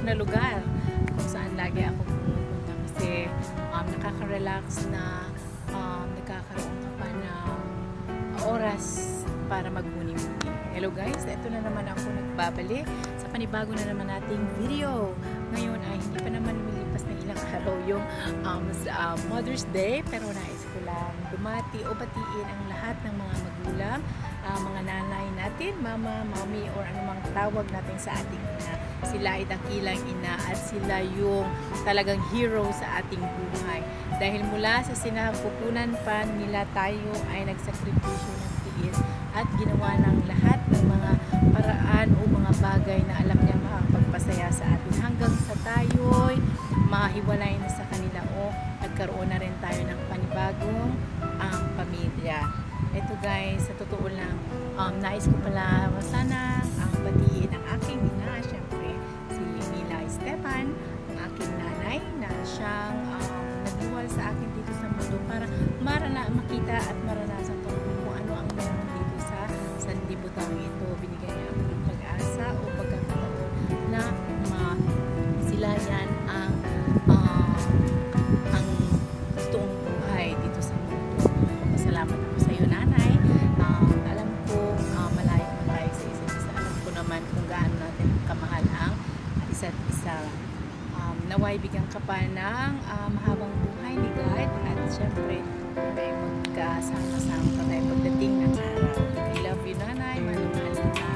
na lugar kung saan lagi ako pumupunta kasi nakaka-relax na nagkakaroon ka pa ng oras para magmuni-muni. Hello guys, ito na naman ako nagbabalik sa panibago na naman nating video. Ngayon ay hindi pa naman lumilipas na ilang araw yung Mother's Day, pero nais ko lang bumati o batiin ang lahat ng mga magulang, mga nanay natin, mama, mommy, or anumang tawag natin sa ating ina. Sila ay dakilang ina at sila yung talagang hero sa ating buhay. Dahil mula sa sinapupunan pa nila tayo ay nagsakripisyo ng tiis at ginawa ng lahat ng mga paraan o mga bagay na alam niya makapagpasaya sa atin hanggang sa tayo'y mahiwalay na sa kanila o nagkaroon na rin tayo ng panibagong pamilya. Ito guys, sa totoo lang, nais ko pala sana batiin ang aking ina, syempre si Mila Esteban, ang aking nanay na siyang nagbuwal sa akin dito sa mundo para makita at maranasan ko kung ano ang meron dito sa sanlibutan ito. Binigyan niya ako ng pag-asa o pagkakataon na sila yan ang totoong buhay dito sa mundo. Pasalamat ako sa iyo, nanay. Alam ko malayo na tayo sa isa't isa. Alam ko naman kung gaano natin kamahal ang isa't isa. Naway bigyan ka pa ng mahabang buhay ni God at syempre tayo magkasama-sama pa tayo pagdating ng araw. I love you, nanay. Mahal ka.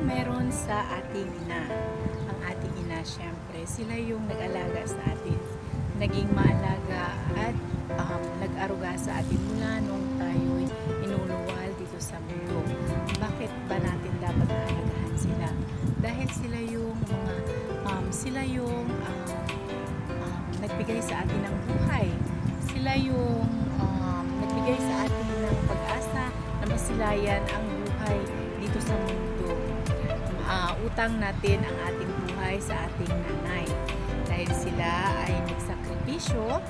Meron sa ating ina. Ang ating ina, syempre, sila yung nag-alaga sa atin, naging maalaga at nag-aruga sa atin mula nung tayo'y inuluwal dito sa mundo. Bakit ba natin dapat mahalagahan sila? Dahil sila yung nagbigay sa atin ng buhay. Sila yung nagbigay sa atin ng pag-asa na masilayan ang buhay dito sa mundo. Utang natin ang ating buhay sa ating nanay. Dahil sila ay nagsakripisyo,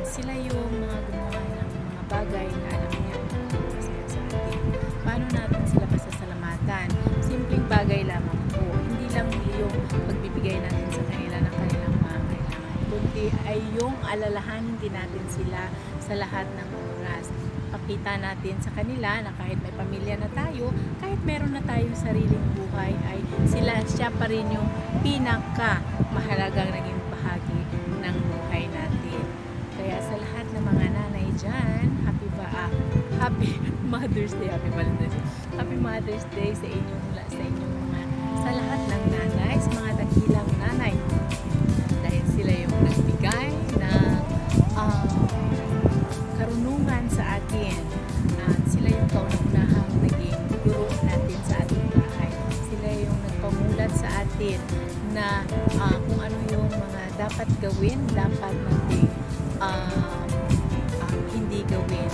sila yung mga gumawa ng mga bagay na alam niya magpapasaya sa atin. Paano natin sila pasasalamatan? Simpleng bagay lamang po. Hindi lang yung pagbibigay natin sa kanila ng kanilang mga kailangan, kundi ay yung alalahanin din natin sila sa lahat ng oras. Pakita natin sa kanila na kahit may pamilya na tayo, kahit meron na tayong sariling buhay, ay siya pa rin yung pinaka mahalagang naging bahagi ng buhay natin. Kaya sa lahat ng mga nanay dyan, happy Mother's Day, happy Valentine's Day, happy Mother's Day sa inyong sa lahat ng nanay, sa mga dakilang nanay, dahil sila yung nagbigay ng karunungan sa atin. Sila yung kauna-unahang naging guro natin sa ating bahay. Sila yung nagpamulat sa atin na kung ano yung mga dapat gawin, dapat natin hindi gawin.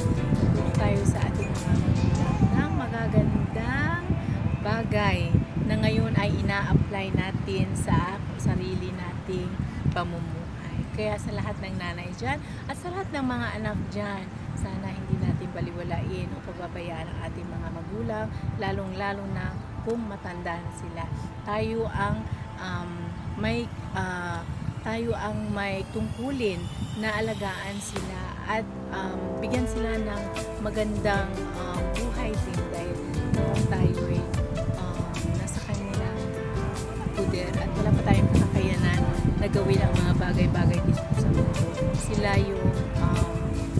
Turo tayo sa ating mga magulang ng magagandang bagay na ngayon ay ina-apply natin sa sarili nating pamumuhay. Kaya sa lahat ng nanay dyan at sa lahat ng mga anak dyan, sana hindi natin baliwalain o pababayaan ang ating mga magulang, lalong-lalo na kung matanda na sila. Tayo ang may tungkulin na alagaan sila at bigyan sila ng magandang buhay din dahil noong tayo'y nasa kanilang poder at wala pa tayong kakakayanan na gawin ang mga bagay-bagay dito sa mundo.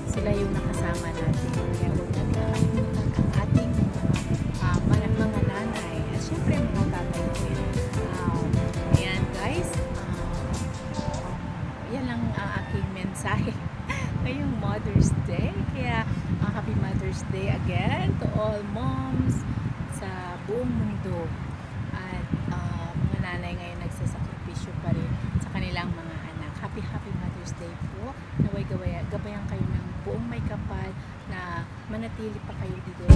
Sila yung nakasama natin. Kaya huwag natin nakalimutan ang ating mga nanay at syempre mga tatay din. Ayan guys, yan lang ang aking mensahe ngayong Mother's Day. Kaya Happy Mother's Day again to all moms sa buong mundo. At mga nanay ngayon nagsasakripisyo pa rin sa kanilang mga anak. Happy Mother's Day po. Naway gabayan kayo ng buong may kapal na manatili pa kayo dito